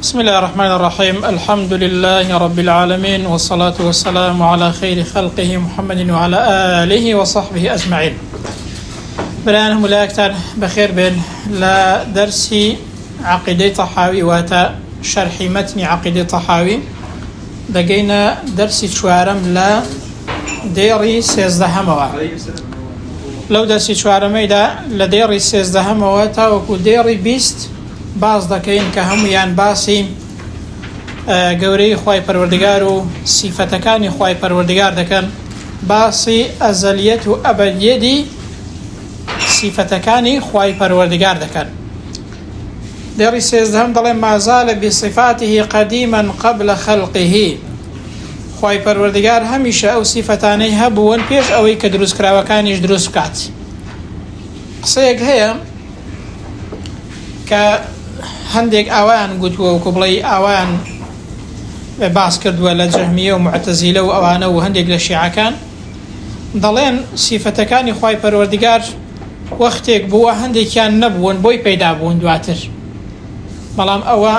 بسم الله الرحمن الرحيم. الحمد لله رب العالمين، والصلاة والسلام على خير خلقه محمد وعلى آله وصحبه أجمعين. برانهم ملاكتر بخير بين لا درسي عقيدة طحاوي واتا شرح متن عقيدة طحاوي. دقينا درسي شوارم لا ديري سيزدهموا. لو درسي شوارمي دا لديري سيزدهموا وكو ديري بيست باز دەکەین کە هەمویان باسی گەورەی خوای پەروەردگار و سیفەتەکانی خوای پەروەردگار دەکەن، باسی ئەزەلیەت و ئەبەدیەتی سیفەتەکانی خوای پەروەردگار دەکەن. دێڕی سێزدەهەم دەڵێن ما زال بصفاته قديما قبل خلقه. خوای پەروەردگار هەمیشە ئەو سیفەتانەی هەبوون پێش ئەوەی کە دروستکراوەکانیش دروست بکات. قسەیەک هەیە کە هەندێک ئاوایان گوتووە و کوبڵی ئاوایان باس کردووە لە جەهمیە و معتەزیلە و ئەوانە و هەندێک لە شیعەکان، دەڵێن سیفەتەکانی خوای پەروەردگار وەختێک بووە هەندێکیان نەبوون بۆی پەیدا بوون دواتر، بەڵام ئەوە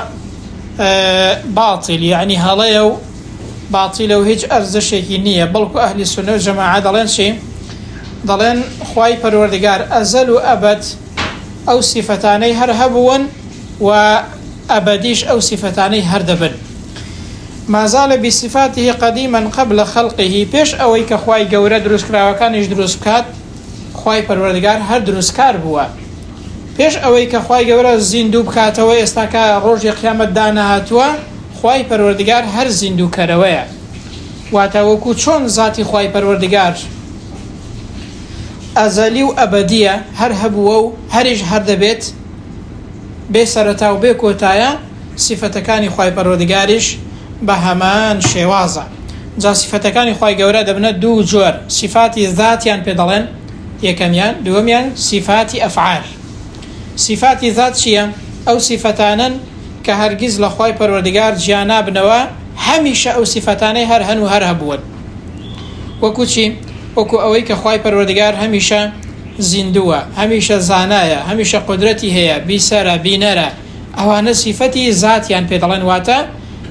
باطل، یعنی هەڵەیە و باطیلە و هیچ ئەرزشێکی نییە. بەڵکو ئەهلی سونە و جەماعە دەڵێن چی؟ دەڵێن خوای پەروەردگار ئەزەل و ئەبەد ئەو سیفەتانەی هەر هەبوون و ئەبەدیش ئەو سیفەتانەی هەر دەبن. ما زال بصفاته قديما قبل خلقه. پێش ئەوەی کە خوای گەورە دروستکراوەکانیش دروست بکات، خوای پەروەردگار هەر دروستکار بووە. پێش ئەوەی کە خوای گەورە زیندوو بکاتەوە، ئێستا کە ڕۆژی قیامەت دانەهاتووە، خوای پەروەردگار هەر زیندووکەرەوەیە. واتە وەکو چۆن ذاتی خوای پەروەردگار ئەزەلی و ئەبەدیە، هەر هەبووە و هەریش هەر دەبێت، بێ سەرەتا و بێ کۆتایە، سیفەتەکانی خوای پەروەردگاریش بە هەمان شێوازە. جا سیفەتەکانی خوای گەورە دەبنە دوو جۆر، سیفاتی ذاتیان پێ دەڵێن یەکەمیان، دووەمیان سیفاتی ئەفعال. سیفاتی ذات چییە؟ ئەو سیفەتانن کە هەرگیز لە خوای پەروەردگار جیا نابنەوە، هەمیشە ئەو سیفەتانەی هەر هەن و هەر هەبوون. وەکو چی؟ وەکو ئەوەی کە خوای پەروەردگار هەمیشە زیندووە، هەمیشە زانایە، هەمیشە قودرەتی هەیە، بیسەرە، بینەرە، ئەوانە سیفەتی ذاتیان پێ دەڵێن. واتە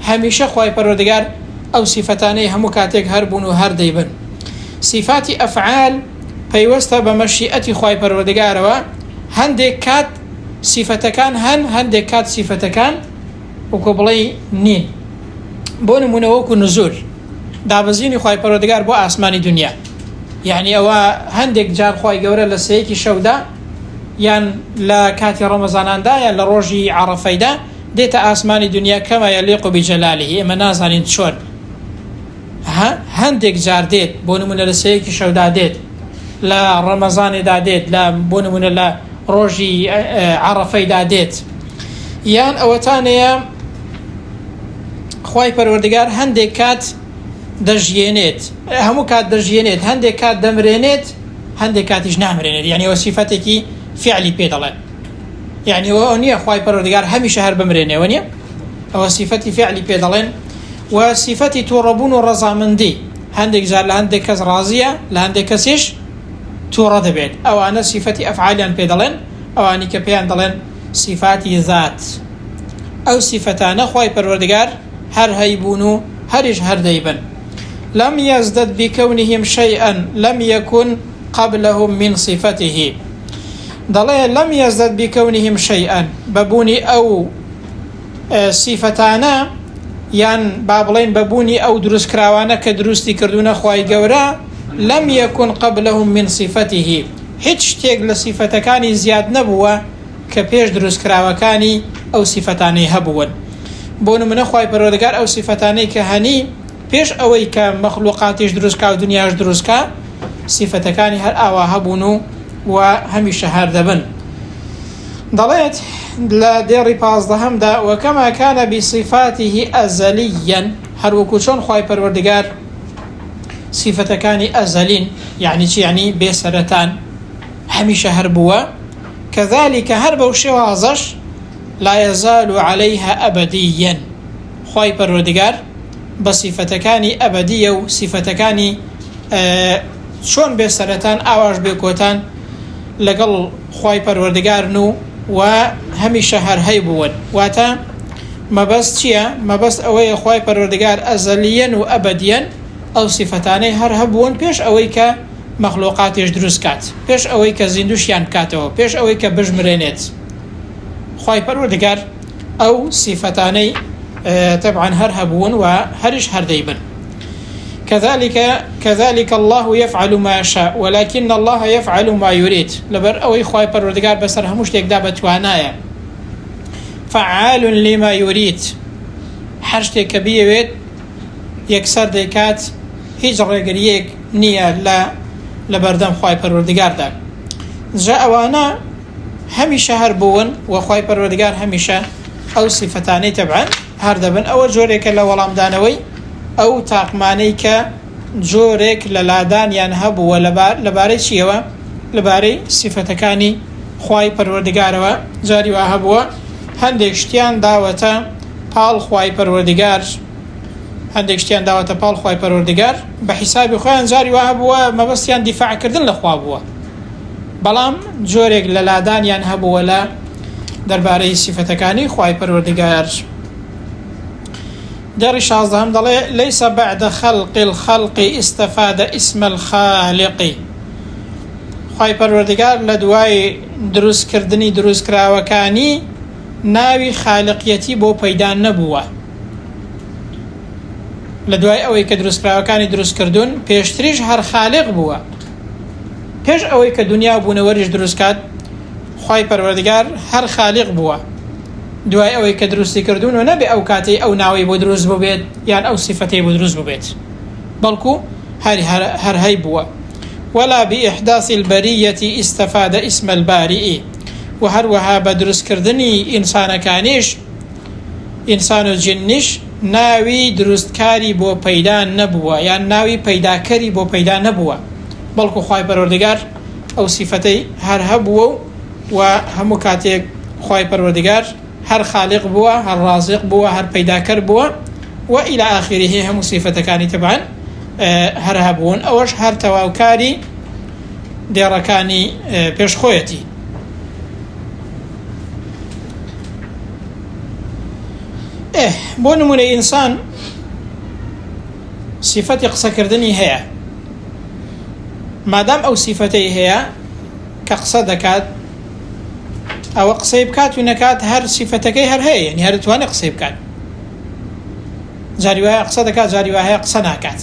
هەمیشە خوای پەروەردگار ئەو سیفەتانەی هەموو کاتێک هەر بوون و هەر دەیبن. سیفاتی ئەفعال پەیوەستە بە مەشیئەتی خوای پەروەردگارەوە، هەندێک کات سیفەتەکان هەن، هەندێک کات سیفەتەکان وەکو بڵێ نین. بۆ نمونە وەکو نزول، دابەزینی خوای پەروەردگار بۆ ئاسمانی دنیا، یعنی ئەوە هەندێک جار خوای گەورە لە سەیەکی شەودا یان لە کاتی ڕەمەزاناندا یان لە ڕۆژی عەرەفەیدا دێتە ئاسمانی دنیا کەما یەلیق بجەلاله، ئێمە نازانین چۆن. هەندێک جار دێت، بۆ نمونە لە سەیەکی شەودا دێت، لە ڕەمەزانێدا دێت، لە بۆ نمونە لە ڕۆژی عەرەفەیدا دێت. یان ئەوەتانەیە خوای پەروەردگار هەندێک کات دەژیێنێت، هەموو کات دەژیێنێت، هەندێک کات دەمرێنێت، هەندێک کاتیش نامرێنێت، یعنی ئەوە سیفەتێکی فعلی پێ دەڵێن. یعنی ئەوە نییە خوای پەروەردگار هەمیشە هەر بمرێنێەوە نییە، ئەوە سیفەتی فعلی پێ دەڵێن. و سیفەتی تووڕەبوون و ڕەزامەندی، هەندێک جار لە هەندێک کەس ڕازیە، لە هەندێک کەسیش تووڕە دەبێت، ئەوانە سیفەتی ئەفعالیان پێ دەڵێن، ئەوانی کە پێیان دەڵێن سیفاتی ذات. ئەو سیفەتانە خوای پەروەردگار هەر هەیبوون و هەریش هەر دەیبن. لم يزدد بكونهم شيئا لم يكن قبلهم من صفته. ضلي لم يزدد بكونهم شيئا، ببوني أو صفتانا يان بابلين ببوني أو دروس كراوانا كدروستي كردونا خواي قورا، لم يكن قبلهم من صفته. هيتش تيق لصفتكاني زياد نبوة كبيش دروس كراوكاني أو صفتاني هبون. بونو من خواي پروردگار أو صفتاني كهني پێش ئەوەی کە مەخلوقاتیش دروستکا و دنیاش دروستکا، سیفەتەکانی هەر ئاوا هەبوون و هەمیشە هەر دەبن. دەڵێت لە دێڕی پازدەهەمدا وەکەما کانە بصفاته ئەزەلیەن، هەروەکو چۆن خوای پەروەردگار سیفەتەکانی ئەزەلین، یعنی چی؟ یعنی بێسەرەتان، هەمیشە هەر بووە، کەذالکە هەر بەو شێوازەش لا يزال عليها ئەبەدیەن. خوای پەروەردگار بە سیفەتەکانی ئەبەدیە و سیفەتەکانی چۆن بێسەرەتان ئاواش بێکۆتان لەگەڵ خوای پەروەردگارن و هەمیشە هەر هەیبوون. واتە مەبەست چییە؟ مەبەست ئەوەیە خوای پەروەردگار ئەزەلیەن و ئەبەدیەن ئەو سیفەتانەی هەر هەبوون پێش ئەوەی کە مەخلوقاتیش دروست کات، پێش ئەوەی کە زیندوشیان بکاتەوە، پێش ئەوەی کە بژمرێنێت. خوای پەروەردگار ئەو سیفەتانەی طبعا هەر هەبوون و هەریش هەردەیبن. كذلك الله يفعل ما يشاء ولكن الله يفعل ما يريد. لبر أوي خواي پروردگار بسر هموش تيك دا بتوانايا فعال لما يريد. حرشتي كبيرة يكسر ديكات هيج رجليك نية لا لبردم خواي پروردگار دا جاء وانا هميشه هربون وخواي پروردگار هميشه أو صفتاني طبعا هردبن أو جوريك لا ولام دانوي أو تاقماني كا جوريك للادان ينهب ولباري شيوا لباري صفتكاني خواي پروردگاروا جاري وهبوا هندشتيان داوتا پال خواي پروردگار هندشتيان داوتا پال خواي پروردگار بحساب خوان جاري وهبوا ما بس يان دفاع كردن لخوابوا بلام جوريك للادان ينهب ولا درباري صفتكاني خواي پروردگار. داري شازدهم ضلي ليس بعد خلق الخلق استفاد اسم الخالق. خواي پروردگار لدواي دروس كردني دروس كراوكاني ناوي خالقيتي بو پيدان نبوه. لدواي اوي كدروس كراوكاني دروس كردون پیشتريش هر خالق بوه. پیش اوي كدنيا بونوريش دروس كاد خواي پروردگار هر خالق بوه. دوای ئەوەی کە دروستی کردوون و نەبێ ئەو کاتەی ئەو ناوی بۆ دروست ببێت یان ئەو سیفەتەی بۆ دروست ببێت بەڵکو هەر هەی بووە. ولا بإحداث البرية استفاد اسم البارئ. وهروها بدروستکردنی ئینسانەکانیش ئینسان و جنیش ناوی دروستکاری بۆ پەیدا نەبووە یان ناوی پەیداکەری بۆ پەیدا نەبووە بەڵکو خوای پەروەردگار ئەو سیفەتەی هەر هەبووە و هەموو کاتێک خوای پەروەردگار هر خالق بوا هر رازق بوا هر پیداکر بوا و الى آخره هم صفتكاني طبعا هر هبون اوش هر تواوكاري ديركاني پیش خويتي. بو نمونه انسان صفتي قصة كردني هي مادام او صفتي هي كقصة دكات او قصي بكات ونكات هر صفتكي هر هي يعني هر تواني قصي بكات جاري وهي قصة دكات جاري وهي قصة ناكات.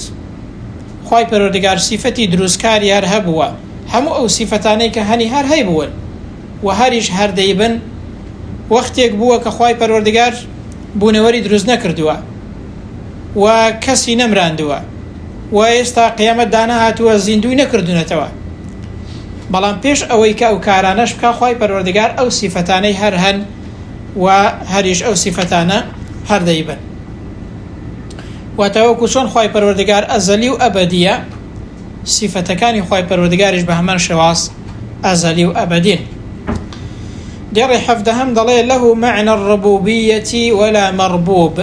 خواي پروردگار صفتي دروسكاري هر هبوا همو او صفتاني كهني هر هي بول وهريش هر ديبن وقتيك بوا كخواي پروردگار بونوري دروز نكردوا وكسي نمراندوا ويستا قيامت دانا هاتوا زيندوي نكردونتوا بەڵام پێش ئەوەی کە ئەو کارانەش بکە خوای پەروەردگار ئەو سیفەتانەی هەر هەن و هەریش ئەو سیفەتانە هەردەیبن. واتەوەکو چۆن خوای پەروەردگار ئەزەلی و ئەبەدیە سیفەتەکانی خوای پەروەردگاریش بە هەمان شێواز ئەزەلی و ئەبەدین. دێڕی حەفدەهەم دەڵێ له معنى الربوبية ولا مربوب.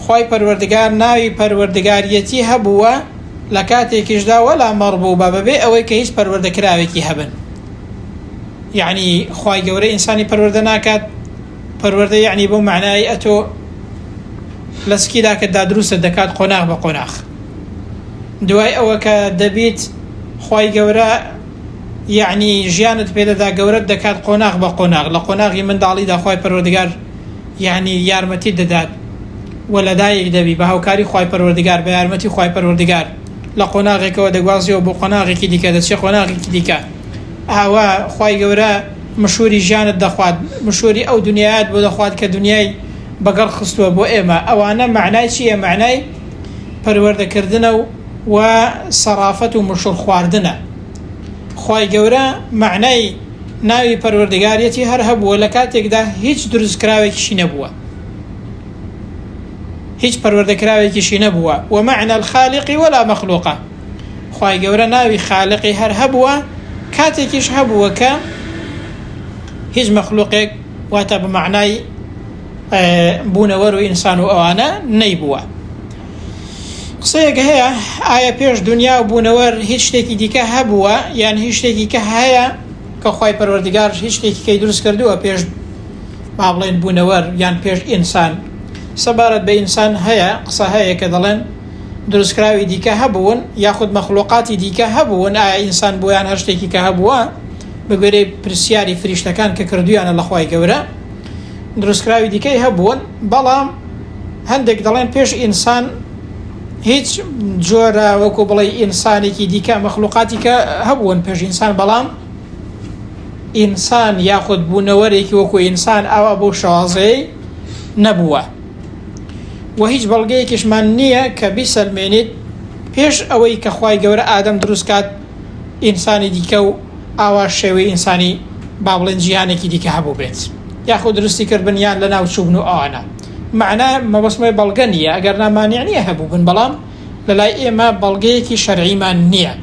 خوای پەروەردگار ناوی پەروەردگاریەتی هەبووە لكاتێکیشدا ولا مربوبة ببێ ئەوەی کە هیچ پەروەردەکراوێکی هەبن. يعني خوای گەورە ئینسانی پەروەردە ناکات پەروەردە يعني بۆ معنای ئەتۆ لەسکیدا کە دادروست دەکات قۆناغ بە قۆناغ دوای ئەوە کە دەبیت خوای گەورە يعني ژیانت پێدەدا گەورەت دەکات قۆناغ بە قۆناغ لە قۆناغی منداڵیدا خوای پەروەردگار يعني یارمەتی دەدات وەلەدایەک دەبی بە هاوکاری خوای پەروەردگار بە یارمەتی خوای پەروەردگار لە قۆناغێکەوە دەگوازیەوە بۆ قۆناغێکی دیکە دەچێ قۆناغێکی دیکە ئاوا خوای گەورە مشهوری ژیانت دەخوات مشهوری ئەو دنیایت بۆ دەخوات کە دنیای بەگەڵ خستووە بۆ ئێمە ئەوانە معنای چییە؟ معنای پەروەردەکردنە و سەرافەت و مشور خواردنە. خوای گەورە معنای ناوی پەروەردگاریەتی هەر هەبووە لە کاتێکدا هیچ دروستکراوێکیشی نەبووە هیچ پەروەردەکراوێکیشی نەبووە ومعنى الخالق ولا مخلوقة. خوای گەورە ناوی خالقی هەر هەبووە کاتێکیش هەبووە کە هیچ مەخلوقێک واتە بە معنای بوونەوەر و ئینسان و ئەوانە نەیبووە. قسەیەک هەیە ئایا پێش دنیا و بوونەوەر هیچ شتێکی دیکە هەبووە یان هیچ شتێکی کە هەیە کە خوای پەروەردگار هیچ شتێکی کەی دروست کردووە پێش با بڵێن بوونەوەر یان پێش ئینسان سەبارەت بە ئینسان هەیە قسە هەیە کە دەڵێن دروستکراوی دیکە هەبوون یاخود مەخلوقاتی دیکە هەبوون ئایا ئینسان بوویان هەر شتێکی کە هەبووە بەگوێرەی پرسیاری فریشتەکان کە کردویانە لە خوای گەورە دروستکراوی دیکەی هەبوون بەڵام هەندێک دەڵێن پێش ئینسان هیچ جۆرە وەکو بڵێ ئینسانێکی دیکە مەخلوقاتی کە هەبوون پێش ئینسان بەڵام ئینسان یاخود بوونەوەرێکی وەکو ئینسان ئاوا بۆ شازەی نەبووە و هیچ بەڵگەیەکیشمان نییە کە بیسەلمێنیت پێش ئەوەی کە خوای گەورە ئادەم دروست کات ئینسانی دیکە و ئاوا شێوەی ئینسانی با بڵێن جیهانێکی دیکە هەبوو بێت یاخود درستی کردبنیان لە ناو چوبن و ئەوانە معنە مەبەسمەی بەڵگە نییە ئەگەر نامانیان نییە هەبوو بن بەڵام لەلای ئێمە بەڵگەیەکی شەرعیمان نییە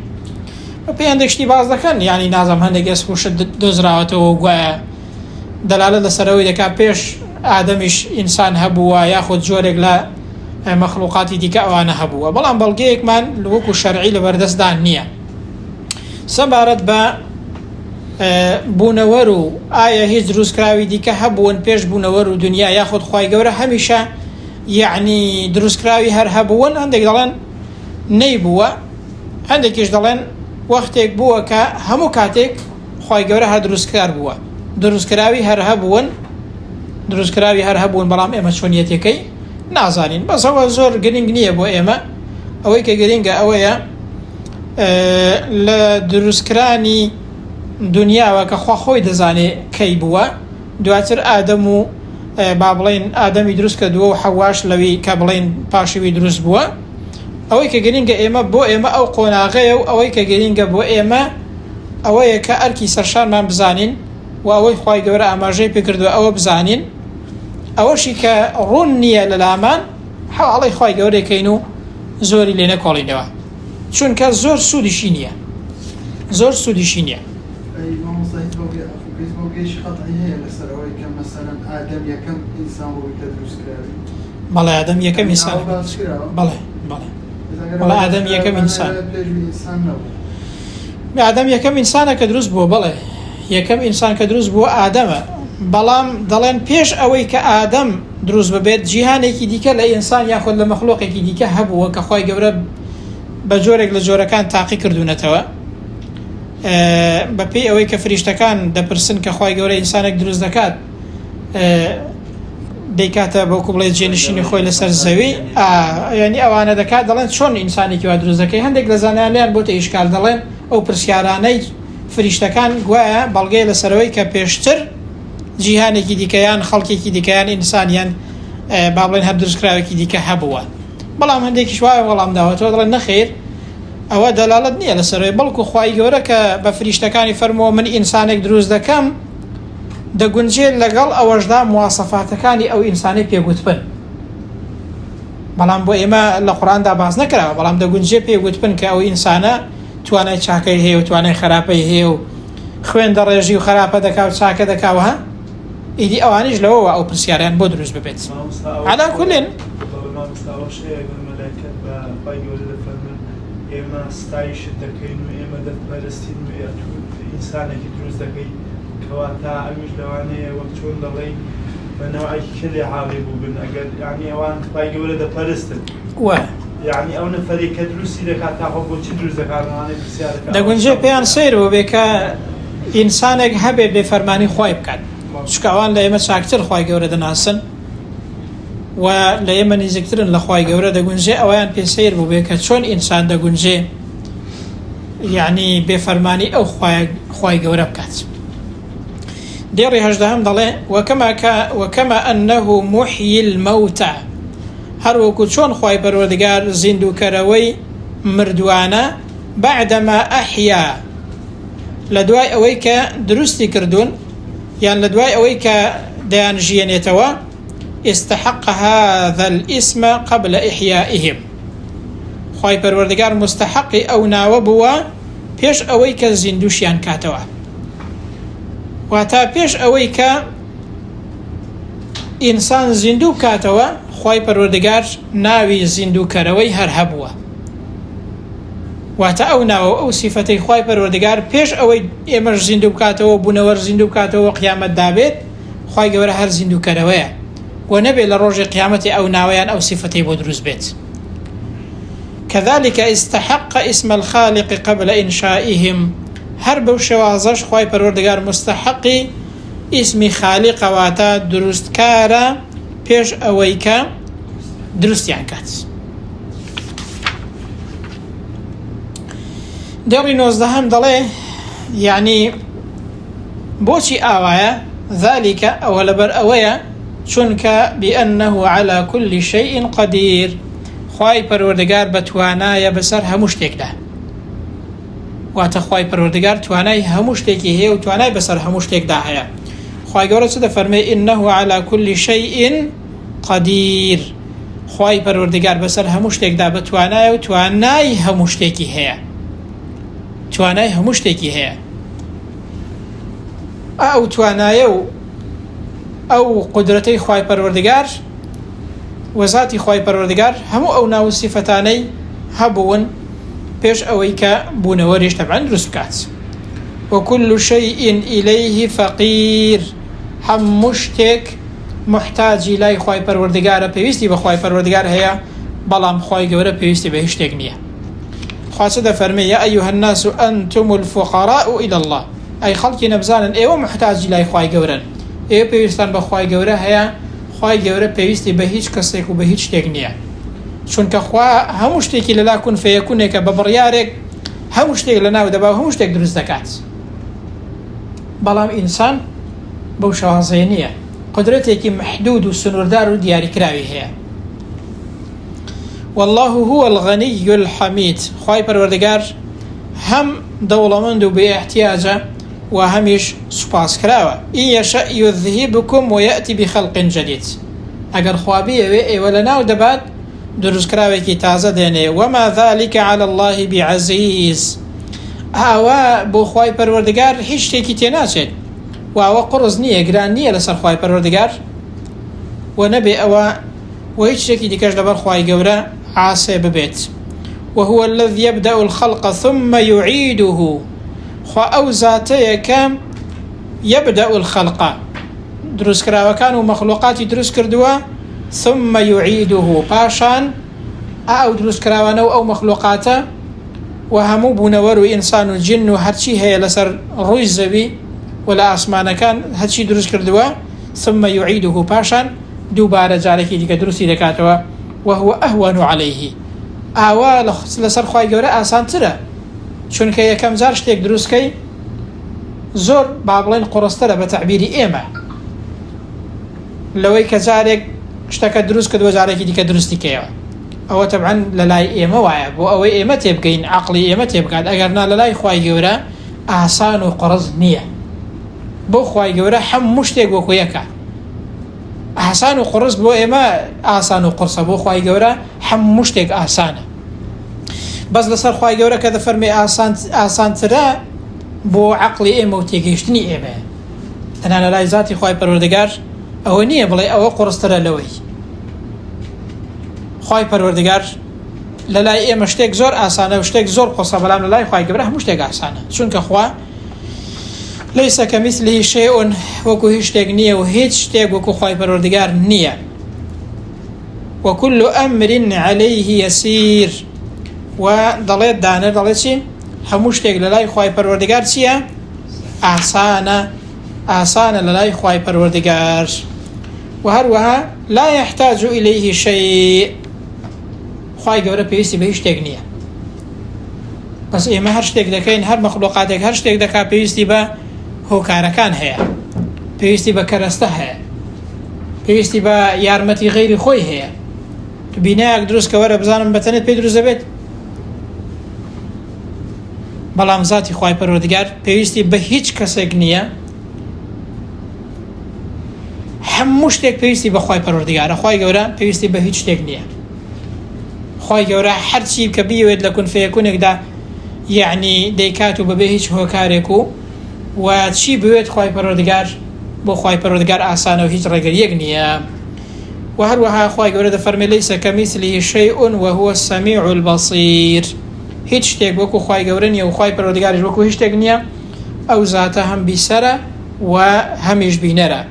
پێیان شتی باز دەکەن یانی نازم هەندێک ئەسپوشت دۆزراوەتەوە گوایە دەلالە لەسەرەوەی دەکات پێش ئادەمیش ئینسان هەبووە یاخود جۆرێک لە مەخلوقاتی دیکە ئەوانە هەبووە بەڵام بەڵگەیەکمان وەکو شەرعی لەبەردەستدان نییە سەبارەت بە بوونەوەر و ئایا هیچ دروستکراوی دیکە هەبوون پێش بوونەوەر و دنیا یاخود خوای گەورە هەمیشە یعنی دروستکراوی هەر هەبوون هەندێک دەڵێن نەیبووە هەندێکیش دەڵێن وەختێک بووە کە هەموو کاتێک خوای گەورە هەر دروستکار بووە دروستکراوی هەر هەبوون بەڵام ئێمە چۆنیەتەکەی نازانین بەسەوە زۆر گرنگ نییە بۆ ئێمە ئەوەی کە گرنگە ئەوەیە لە دروستکرانی دنیاوە کە خوا خۆی دەزانێ کەی بووە دواتر ئادەم و با بڵێن ئادەمی دروست کردووە و حەواش لەوی کە بڵێن پاشوی دروست بووە ئەوەی کە گرنگە ئێمە بۆ ئێمە ئەو قۆناغەیە و ئەوەی کە گرنگە بۆ ئێمە ئەوەیە کە ئەرکی سەرشانمان بزانین و ئەوەی خوای گەورە ئاماژەی پێکردووە ئەوە بزانین ئەوەشی کە ڕوون نییە لە لامان حواڵەی خوای گەورەکەین و زۆری لێ نەکۆڵینەوە چونکە زۆر سوودیشی نییە بەڵێ ئادەم یەکەم ئینسان بەڵێ ئادەم یەکەم ئینسان ئادەم یەکەم ئینسانە کە دروست بووە بەڵێ یەکەم ئینسان کە دروست بووە ئادەمە بەڵام دەڵێن پێش ئەوەی کە ئادەم دروست ببێت جیهانێکی دیکە لە ئینسان یاخود لە مەخلوقێکی دیکە هەبووە کە خوای گەورە بە جۆرێک لە جۆرەکان تاقی کردوونەتەوە بەپێی ئەوەی کە فریشتەکان دەپرسن کە خوای گەورە ئینسانێک دروست دەکات دەیکاتە بەوکو بڵێ جێنشینی خۆی لەسەر زەوی ینی ئەوانە دەکات دەڵێن چۆن ئینسانێکی وا دروست دەکەی هەندێک لە زانایان بۆتە ئیشکال دەڵێن ئەو پرسیارانەی فریشتەکان گوایە بەڵگەی لەسەرەوەی کە پێشتر جیهانێکی دیکەیان خەڵکێکی دیکەیان ئینسانیان با بڵێن هەر دروستکراوێکی دیکە هەبووە بەڵام هەندێکیش وایە وەڵام داوەتەوە دەڵێن نەخێر ئەوە دەلالت نییە لەسەرەوەی بەڵکو خوای گەورە کە بە فریشتەکانی فەرمووە من ئینسانێک دروست دەکەم دەگونجێت لەگەڵ ئەوەشدا مواسەفاتەکانی ئەو ئینسانی پێگوتبن بەڵام بۆ ئێمە لە قورئاندا باس نەکراوە بەڵام دەگونجێ پێگوتبن کە ئەو ئینسانە توانای چاکەی هەیە و توانای خراپەی هەیە و خوێن دەڕێژی و خراپە دەکا و چاکە دەکاوە ئیدی ئەوانیش لەوەوە ئەو پرسیاریان بۆ دروست ببێت عەلا کولین ئێمە ستایشت دەکەین و ئێمە دەتپەرستین و ئینسانێکی دروست دەکەین کەواتە ئەویش لەوانەیە وەک چۆن دەڵێی بە نەوعێکی کلێ حاڵێ بوو بن ئەگەر یعنی ئەوان خوای گەورە دەپەرستن یعنی ئەو نەفەرێک کە دروستی دەکات تاخۆ بۆچی دروست دەکات ئەوانەی پرسیارەکە دەگونجێ پێیان سەیر بوو بێ کە ئینسانێک هەبێ بێفەرمانی خوای بکات چونکە ئەوان لە ئێمە چاکتر خوای گەورە دەناسن و لە ئێمە نزیکترن لە خوای گەورە دەگونجێ ئەویان پێ سەیر بوو بێ کە چۆن ئینسان دەگونجێ یعنی بێفەرمانی ئەو خوای گەورە بکات دێڕی هەژدەهەم دەڵێ وەکەمە ئەنەهو موحیی المەوتە هەروەکو چۆن خوای پەروەردگار زیندووکەرەوەی مردووانە بعدما ئەحیا لە دوای ئەوەی کە دروستی کردوون یان لە دوای ئەوەی کە دەیان ژیانێتەوە استحق هذا الاسم قبل إحيائهم خوای پەروەردگار مستحقی ئەو ناوە بووە پێش ئەوەی کە زیندوشیان کاتەوە واتە پێش ئەوەی کە ئینسان زیندوو کاتەوە خوای پەروەردگار ناوی زیندووکەرەوەی هەر هەبووە واتە ئەو ناوە ئەو سیفەتەی خوای پەروەردگار پێش ئەوەی ئێمەش زیندوو بکاتەوە بوونەوەر زیندوو بکاتەوە قیامەت دابێت خوای گەورە هەر زیندووکەرەوەیە و نەبێ لە ڕۆژی قیامەتی ئەو ناوەیان ئەو صفتەی بۆ دروست بێت. كذلك استحق اسم الخالق قبل إنشائهم هر بو شوازش خوای پروردگار مستحقی اسم خالق واتا درست کارا پیش اویکا درستیان کات. دەڕی 19 دەڵێ یعنی بۆچی ئاوایە ذلك ئەوە لەبەر ئەوەیە چونکە بأنه على كل شيء قدير خوای پەروەردگار بەتوانایە بەسەر هەموو شتێکدا. واتە خوای پەروەردگار توانای هەموو شتێکی هەیە و توانای بەسەر هەموو شتێکدا هەیە. خوای گەورە چ دەفەرمێ إنه على كل شيء قدير خوای پەروەردگار بەسەر هەموو شتێکدا بەتوانایە و توانای هەموو شتێکی هەیە. توانای هەموو شتێکی هەیە. ئەو توانایە و ئەو قودرەتەی خوای پەروەردگار وەزاتی خوای پەروەردگار هەموو ئەو ناو سیفەتانەی هەبوون پێش ئەوەی کە بوونەوەریش تەبعاً دروست بکات. وكل شيء إليه فقير هەموو شتێک محتاجی لای خوای پەروەردگارە پێویستی بە خوای پەروەردگار هەیە بەڵام خوای گەورە پێویستی بە هیچ شتێک نییە. خوا چ دەفەرمێ يا أيها الناس أنتم الفقراء إلى الله ئەی خەڵکی نەبزانن ئێوە محتاجی لای خوای گەورن ئێوە پێویستان بە خوای گەورە هەیە خوای گەورە پێویستی بە هیچ کەسێک و بە هیچ شتێک نییە چونکە خوا هەموو شتێکی لەلا کون فەیەکونێکە بە بڕیارێک هەموو شتێک لە ناو دەبا هەموو شتێک دروست دەکات بەڵام ئینسان بەو شازەیە نییە قدرەتێکی محدود و سنووردار و دیاریکراوی هەیە. والله هو الغني الحميد خوای پەروەردگار هەم دەوڵەمەند و بێ احتیاجە و هەمیش سوپاس کراوە. إن يشأ يذهبكم ويأتي بخلق جديد ئەگەر خوا بێوێ ئێوە لە ناو دەبات دروستکراوێکی تازە دێنێ وما ذلك على الله بعزيز ئاوا بۆ خوای پەروەردگار هیچ شتێکی تێناچێت و ئەوە قڕز نییە گران نییە لەسەر خوای پەروەردگار و نەبێ ئەوە و هیچ شتێکی دیکەش لەبەر خوای گەورە عاسێ ببێت. وهو الذي يبدأ الخلق ثم يعيده خوا ئەو زاتەیە کە يبدأ الخلق دروستکراوەکان و مەخلوقاتی دروست کردووە ثم يعيده پاشان ئەو دروستکراوانە و ئەو مەخلوقاتە و هەموو بوونەوەر و ئینسان و جن و هەرچی هەیە لەسەر ڕووی زەوی و لە ئاسمانەکان هەرچی دروست کردووە ثم يعيده پاشان دووبارە جارێکی دیکە دروستی دەکاتەوە وهو أهون عليه ئاوا لەسەر خوای گەورە ئاسانترە چونکە یەکەم جار شتێک دروستکەی زۆر با بڵێن قوڕسترە بە تەعبیری ئێمە لەوەی کە جارێک شتەکە دروست کردووە جارێکی دیکە دروستی کەیەوە ئەوە تەبعاً لە لای ئێمە وایە بۆ ئەوەی ئێمە تێبگەین عەقڵی ئێمە تێبکات ئەگەر نا لە لای خوای گەورە ئاسان و قڕز نییە بۆ خوای گەورە هەموو شتێک وەکو یەکە ئاسان و قڕز بۆ ئێمە ئاسان و قورسە بۆ خوای گەورە هەموو شتێک ئاسانە بەس لەسەر خوای گەورە کە دەفەرمێ ئاسانترە بۆ عەقڵی ئێمە و تێگەیشتنی ئێمە تەنها لە لای زاتی خوای پەروەردگار ئەوە نییە بڵێ ئەوە قوڕسترە لەوەی خوای پەروەردگار لە لای ئێمە شتێک زۆر ئاسانە و شتێک زۆر قورسە بەڵام لە لای خوای گەورە هەموو شتێک ئاسانە چونکە خوا ليس كمثله شيء وەکو هیچ شتێک نییە و هیچ شتێک وەکو خوای پەروەردگار نییە وكل أمر عليه يسير و دەڵێت دانر دەڵێت چی هەموو شتێک لە لای خوای پەروەردگار چییە ئاسانە لە لای خوای پەروەردگار و هەروەها لا يحتاج إليه شيء خوای گەورە پێویستی بە هیچ شتێک نییە بەس ئێمە هەر شتێک دەکەین هەر مەخلوقاتێک هەر شتێک دەکات پێویستی بە هۆکارەکان هەیە پێویستی بە کەرەستە هەیە پێویستی بە یارمەتی غەیری خۆی هەیە تو بینایەک دروست کە وەرە بزانم بەتەنێت پێی دروست دەبێت بەڵام زاتی خوای پەروەردگار پێویستی بە هیچ کەسێک نییە هەموو شتێک پێویستی بە خوای پەروەردگارە خوای گەورە پێویستی بە هیچ شتێک نییە خوای گەورە هەرچی کە بیوێت لە کون فەیەکونێکدا یعنی دەیکات و بەبێ هیچ هۆکارێک و چی بوێت خوای پەروەردگار بۆ خوای پەروەردگار ئاسانە و هیچ ڕێگەریەک نییە و هەروەها خوای گەورە دەفەرمێ لەیسە کەمیثلیه شەیء وهو السەمیع البەصیر هیچ شتێک وەکو خوای گەورە نییە و خوای پەروەردگاریش وەکو هیچ شتێک نییە ئەو زاتە هەم بیسەرە و هەمیش بینەرە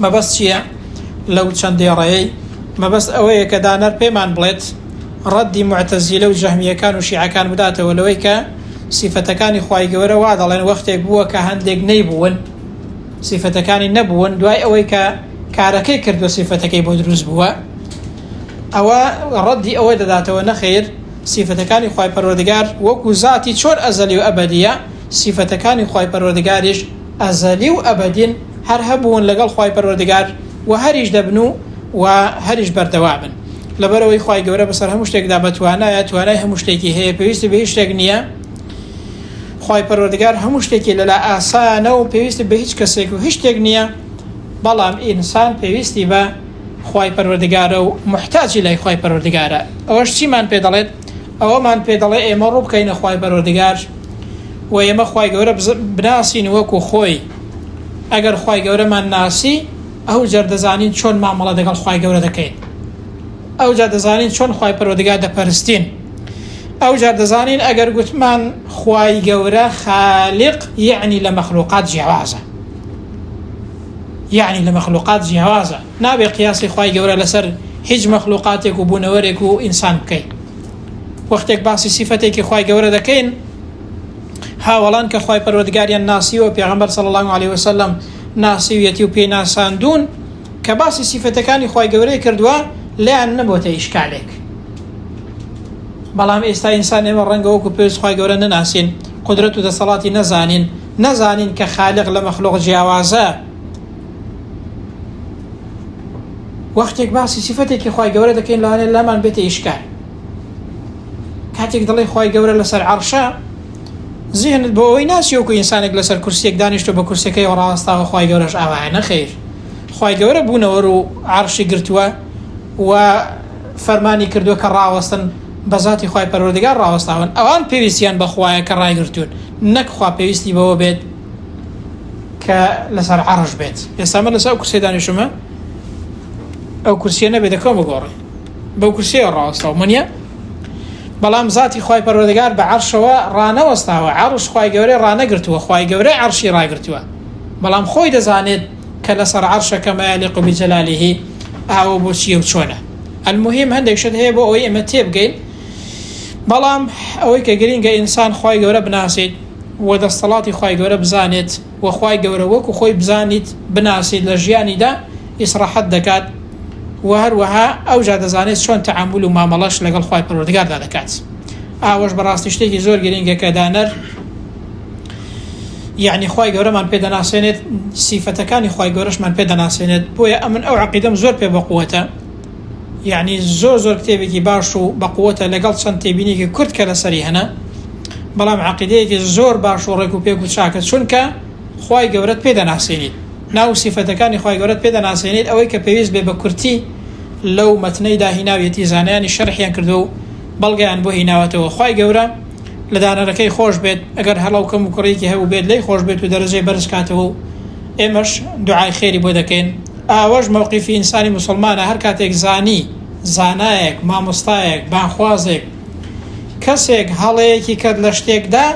مەبەست چییە لەو چەندێ ڕێی؟ مەبەست ئەوەیە کە دانەر پێمان بڵێت ڕەدی معتەزیلە و جەهمیەکان و شیعەکان بداتەوە لەوەی کە سیفەتەکانی خوای گەورە وا دەڵێن وەختێک بووە کە هەندێک نەیبوون، سیفەتەکانی نەبوون، دوای ئەوەی کە کارەکەی کردو سیفەتەکەی بۆ دروست بووە، ئەوە ڕەدی ئەوە دەداتەوە نەخێر سیفەتەکانی خوای پەروەردگار وەکو ذاتی چۆن ئەزەلی و ئەبەدیە، سیفەتەکانی خوای پەروەردگاریش ئەزەلی و ئەبەدین هەر هەبوون لەگەڵ خوای پەروەردگار و هەریش دەبن و هەریش بەردەوامن. لەبەرەوەی خوای گەورە بەسەر هەموو شتێکدا بەتوانایە، توانای هەموو شتێکی هەیە، پێویستی بە هیچ شتێک نییە. خوای پەروەردگار هەموو شتێکی لەلا ئاسانە و پێویستی بە هیچ کەسێک و هیچ شتێک نییە، بەڵام ئینسان پێویستی بە خوای پەروەردگارە و محتاجی لای خوای پەروەردگارە. ئەوەش چیمان پێ دەڵێت؟ ئەوەمان پێ دەڵێ ئێمە ڕوو بکەینە خوای پەروەردگار و ئێمە خوای گەورە بناسین وەکو خۆی. ئەگەر خوای گەورەمان ناسی ئەو جار دەزانین چۆن مامەڵە لەگەڵ خوای گەورە دەکەین، ئەو جار دەزانین چۆن خوای پەروەردگار دەپەرستین، ئەو جار دەزانین ئەگەر گوتمان خوای گەورە خالق یعنی لە مەخلوقات جیاوازە، یعنی لە مەخلوقات جیاوازە، نابێ قیاسی خوای گەورە لەسەر هیچ مەخلوقاتێک و بوونەوەرێک و ئینسان بکەین. وەختێک باسی سیفەتێکی خوای گەورە دەکەین هاوڵان کە خوای پەروەردگاریان ناسیوە، پێغەمبەر صلی الله علیه وسلم ناسیویەتی و پێی ناساندون کە باسی سیفەتەکانی خوای گەورەی کردووە لیان نەبووتە ئیشکالێک. بەڵام ئێستا ئینسان ئێمە ڕەنگە وەکو پێویست خوای گەورە نەناسین، قودرەت و دەسەڵاتی نەزانین کە خالق لە مەخلوق جیاوازە. وەختێک باسی سیفەتێکی خوای گەورە دەکەین لەوانەیە لامان بێتە ئیشکال. کاتێک دەڵێ خوای گەورە لەسەر عەرشە، ذهنت بۆ ئەوەی ناسی وەکو ئینسانێک لەسەر کورسیەک دانیشتۆ بە کورسەکەی ڕاستاوە خوای گەورەش ئاوایە نەخێر. خوای گەورە بوونەوە و عەرشی گرتووە و فەرمانی کردووە کە ڕاوەستن بە ذاتی خوای پەروەردگار ڕاوەستاون، ئەوان پێویستیان بە خوایە کە ڕایگرتوون، نەک خوا پێویستی بەوە بێت کە لەسەر عەرش بێت. ئێستا من لەسەر ئەو کورسیە دانیشتومە، ئەو کورسیە نەبێت دەکەم بگۆڕێ، بەو کورسیە ڕاوەستاوە منیە، بەڵام ذاتی خوای پەروەردگار بە عەرشەوە ڕانەوەستاوە، عەرش خوای گەورەی ڕانەگرتووە، خوای گەورەی عەرشی ڕاگرتووە، بەڵام خۆی دەزانێت کە لەسەر عەرشەکە ما یەلیق بجەلالیه ئاوە بۆ چییە و چۆنە. المهم هەندێک شت هەیە بۆ ئەوەی ئێمە تێبگەین، بەڵام ئەوەی کە گرینگە ئینسان خوای گەورە بناسیت و دەستەڵاتی خوای گەورە بزانێت و خوای گەورە وەکو خۆی بزانیت بناسیت لە ژیانیدا ئیسراحەت دەکات و هەروەها ئەو جا دەزانێت چۆن تەعامل و مامەڵەش لەگەڵ خوای پەروەردگاردا دەکات. ئاوەش بەڕاستی شتێکی زۆر گرینگە کە دانەر یعنی خوای گەورەمان پێ دەناسێنێت، سیفەتەکانی خوای گەورەشمان پێ دەناسێنێت. بۆیە ئەمن ئەو عەقیدەم زۆر پێ بەقووەتە، یعنی زۆر کتێبێکی باش و بەقووەتە لەگەڵ چەند تێبینێکی کورت کە لەسەری هەنە، بەڵام عەقیدەیەکی زۆر باش و ڕێک و پێک و چاکە، چونکە خوای گەورەت پێ دەناسێنیت، ناو سیفەتەکانی خوای گەورەت پێ دەناسێنیت. ئەوەی کە پێویست بێ بە کورتی لەو مەتنەیدا هیناویەتی زانایانی شەرحیان کردو و بەڵگەیان بۆ هیناوەتەوە. خوای گەورە لە دانەرەکەی خۆش بێت، ئەگەر هەڵاو کەم و کوڕێکی هەبوو بێت لێی خۆش بێت و دەرەجەی بەرز کاتەوە و ئێمەش دوعای خێری بۆ دەکەین. ئاوەش مەوقیفی ئینسانی مسلمانە، هەر کاتێک زانایەک، مامۆستایەک، بانخوازێک، کەسێک هەڵەیەکی کرد لە شتێکدا،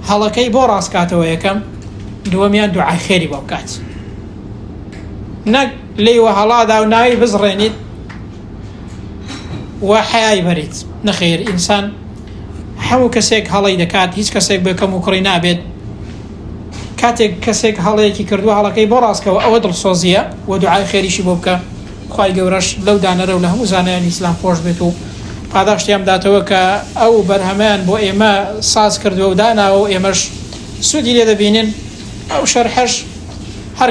هەڵەکەی بۆ ڕاستکاتەوە یەکەم، دووەمیان دوعای خێری بۆ بکات، نەک لێیوە هەڵادا و ناوی بزڕێنیت و حەیای بەریت. نەخێر، ئینسان هەموو کەسێک هەڵەی دەکات، هیچ کەسێک بێکەم و کوڕی نابێت. کاتێک کەسێک هەڵەیەکی کردووە هەڵەکەی بۆ ڕاستکەوە، ئەوە دڵسۆزیە و دوعای خێریشی بۆ بکە. خوای گەورەش لەو دانەرە و لە هەموو زانایانی ئیسلام خۆش بێت و پاداشتیان داتەوە کە ئەو بەرهەمەیان بۆ ئێمە ساز کردووە و داناوە و ئێمەش سوودی لێ دەبینین. ئەو شەرحەش هەر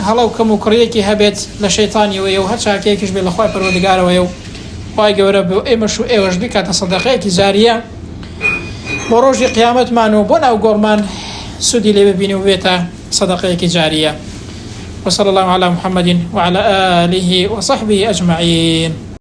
هەڵەو کەم و کوڕیەکی هەبێت لە شەیتانیەوەیە و هەر چاکەیەکیش بێت لە خوای پەروەردگارەوەیە و خوای گەورە بۆ ئێمەش و ئێوەش بکاتە سەدەقەیەکی جاریە بۆ ڕۆژی قیامەتمان و بۆ ناو گۆڕمان سوودی لێ ببینی و بێتە سەدەقەیەکی جاریە. وصلى الله على محمد وعلى آله وصحبه أجمعين.